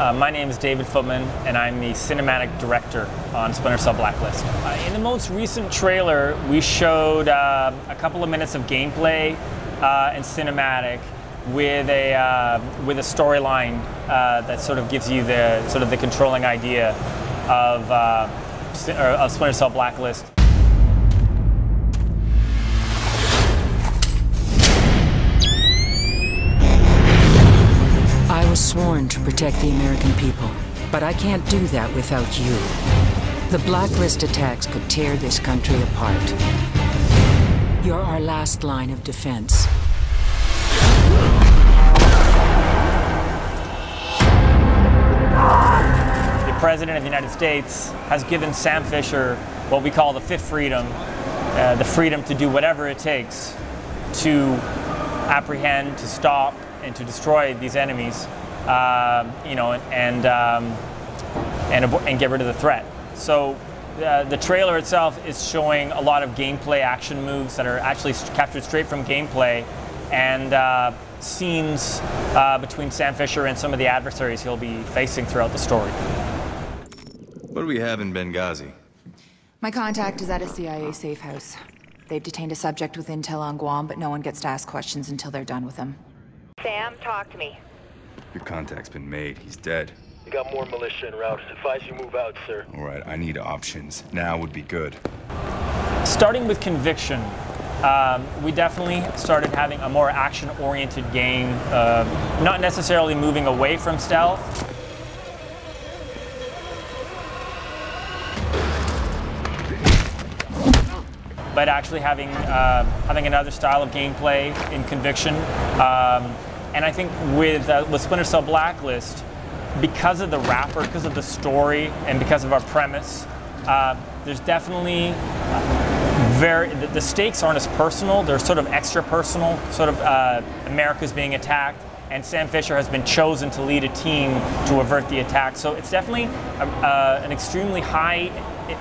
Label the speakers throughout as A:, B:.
A: My name is David Footman, and I'm the cinematic director on Splinter Blacklist. In the most recent trailer, we showed a couple of minutes of gameplay and cinematic with a storyline that sort of gives you the controlling idea of Splinter Blacklist.
B: I was sworn to protect the American people, but I can't do that without you. The Blacklist attacks could tear this country apart. You're our last line of defense.
A: The President of the United States has given Sam Fisher what we call the fifth freedom, the freedom to do whatever it takes to apprehend, to stop, and to destroy these enemies, and get rid of the threat. So the trailer itself is showing a lot of gameplay action moves that are actually captured straight from gameplay, and scenes between Sam Fisher and some of the adversaries he'll be facing throughout the story.
C: What do we have in Benghazi?
D: My contact is at a CIA safe house. They've detained a subject with intel on Guam, but no one gets to ask questions until they're done with him.
E: Sam, talk to me.
C: Your contact's been made. He's dead.
F: You got more militia en route. Advise you move out, sir.
C: All right, I need options. Now would be good.
A: Starting with Conviction, we definitely started having a more action-oriented game, not necessarily moving away from stealth. But actually having another style of gameplay in Conviction. And I think with Splinter Blacklist, because of the wrapper, because of the story, and because of our premise, there's definitely the stakes aren't as personal. They're sort of extra personal. Sort of America's being attacked, and Sam Fisher has been chosen to lead a team to avert the attack. So it's definitely an extremely high,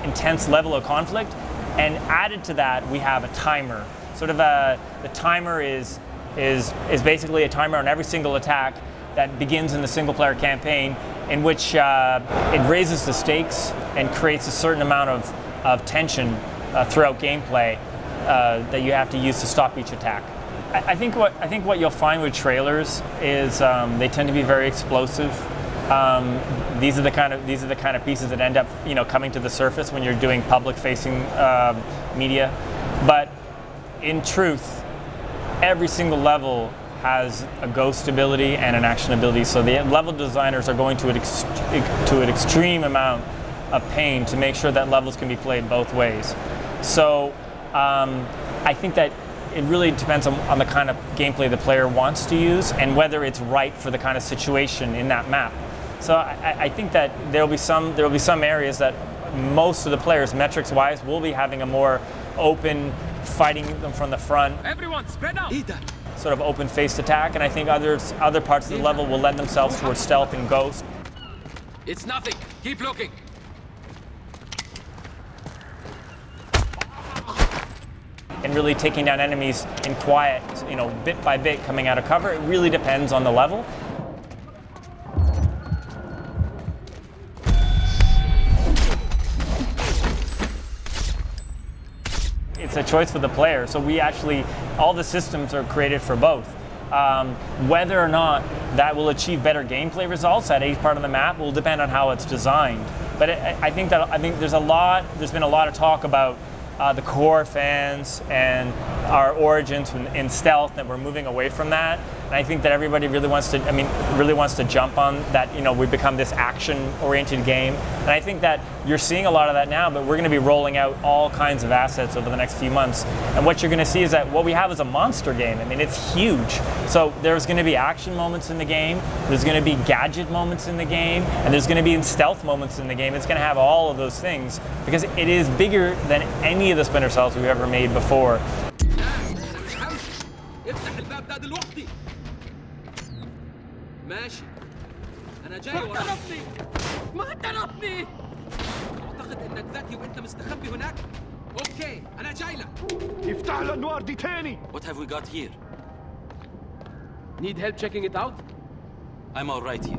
A: intense level of conflict. And added to that, we have a timer. Sort of the timer is basically a timer on every single attack that begins in the single-player campaign, in which it raises the stakes and creates a certain amount of tension throughout gameplay that you have to use to stop each attack. I think what you'll find with trailers is they tend to be very explosive. These are the kind of pieces that end up, coming to the surface when you're doing public-facing media. But in truth, every single level has a ghost ability and an action ability. So the level designers are going to an extreme amount of pain to make sure that levels can be played both ways. So I think that it really depends on the kind of gameplay the player wants to use and whether it's right for the kind of situation in that map. So I think that there will be some areas that most of the players, metrics-wise, will be having a more open, fighting them from the front.
G: Everyone, spread out.
A: Sort of open-faced attack, and I think other parts of the level will lend themselves towards stealth and ghost.
G: It's nothing. Keep looking.
A: And really taking down enemies in quiet, bit by bit, coming out of cover. It really depends on the level. It's a choice for the player. So all the systems are created for both. Whether or not that will achieve better gameplay results at each part of the map will depend on how it's designed. But I think there's been a lot of talk about the core fans and our origins in stealth, that we're moving away from that. And I think that everybody really wants to jump on that. We've become this action-oriented game, and I think that you're seeing a lot of that now. But we're going to be rolling out all kinds of assets over the next few months, and what you're going to see is that what we have is a monster game. I mean, it's huge. So there's going to be action moments in the game. There's going to be gadget moments in the game, and there's going to be stealth moments in the game. It's going to have all of those things because it is bigger than any of the Splinter Cells we've ever made before.
G: ماشي انا جاي وراك. ما اعترفني اعتقد انك ذكي وانت مستخبي هناك. اوكي انا جاي لك.
F: افتح الانوار دي تاني.
H: What have we got here?
G: Need help checking it out?
H: I'm all right here.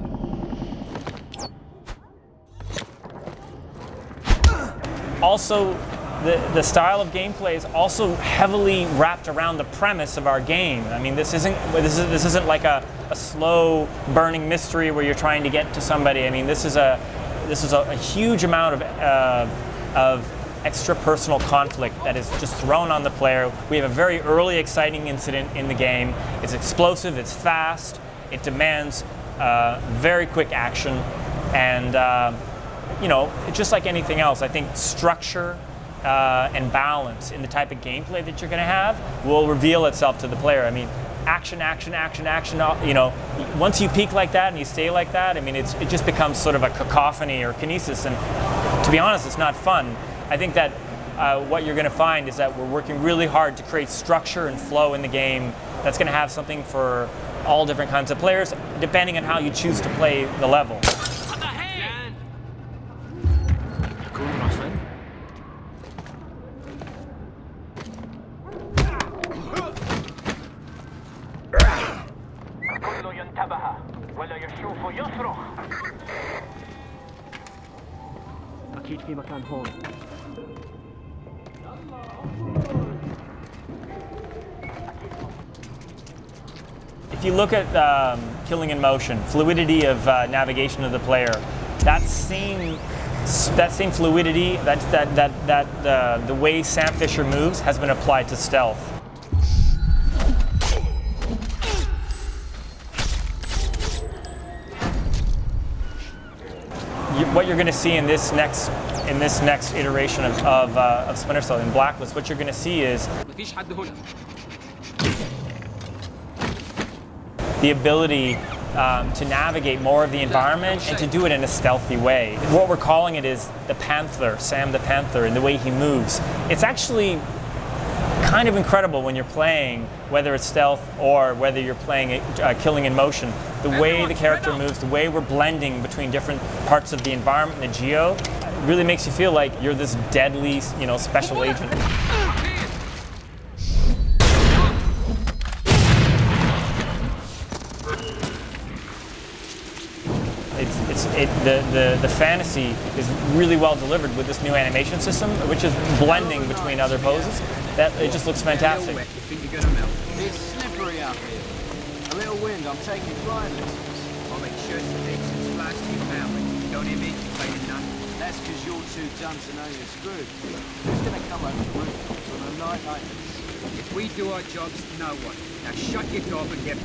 A: also the style of gameplay is also heavily wrapped around the premise of our game. I mean, this isn't like a slow burning mystery where you're trying to get to somebody. I mean, this is a huge amount of extra personal conflict that is just thrown on the player. We have a very early exciting incident in the game. It's explosive, it's fast, it demands very quick action, and you know, it's just like anything else. I think structure and balance in the type of gameplay that you're going to have will reveal itself to the player. I mean, action, action, action, action. You know, once you peak like that and you stay like that, I mean, it just becomes sort of a cacophony or kinesis, and to be honest, it's not fun. I think that what you're going to find is that we're working really hard to create structure and flow in the game that's going to have something for all different kinds of players, depending on how you choose to play the level.
H: أكيد في مكان هون.
A: If you look at killing in motion, fluidity of navigation of the player, that same fluidity, the way Sam Fisher moves has been applied to stealth. What you're going to see in this next iteration of Splinter Cell in Blacklist, what you're going to see is the ability to navigate more of the environment and to do it in a stealthy way. What we're calling it is the Panther, Sam the Panther, and the way he moves. It's actually kind of incredible when you're playing, whether it's stealth or whether you're playing killing in motion. The way the character moves, the way we're blending between different parts of the environment and the geo, really makes you feel like you're this deadly, you know, special agent. The fantasy is really well delivered with this new animation system, which is blending between other poses. That it just looks fantastic.
I: It's slippery out here. A little wind, I'm taking flying lessons.
G: I'll make sure to take some splash to your family. Don't hear me complaining none.
I: That's because you're too dumb to know you're screwed. Who's gonna come over the rooftops on a night like this?
G: If we do our jobs, no one. Now shut your door and get...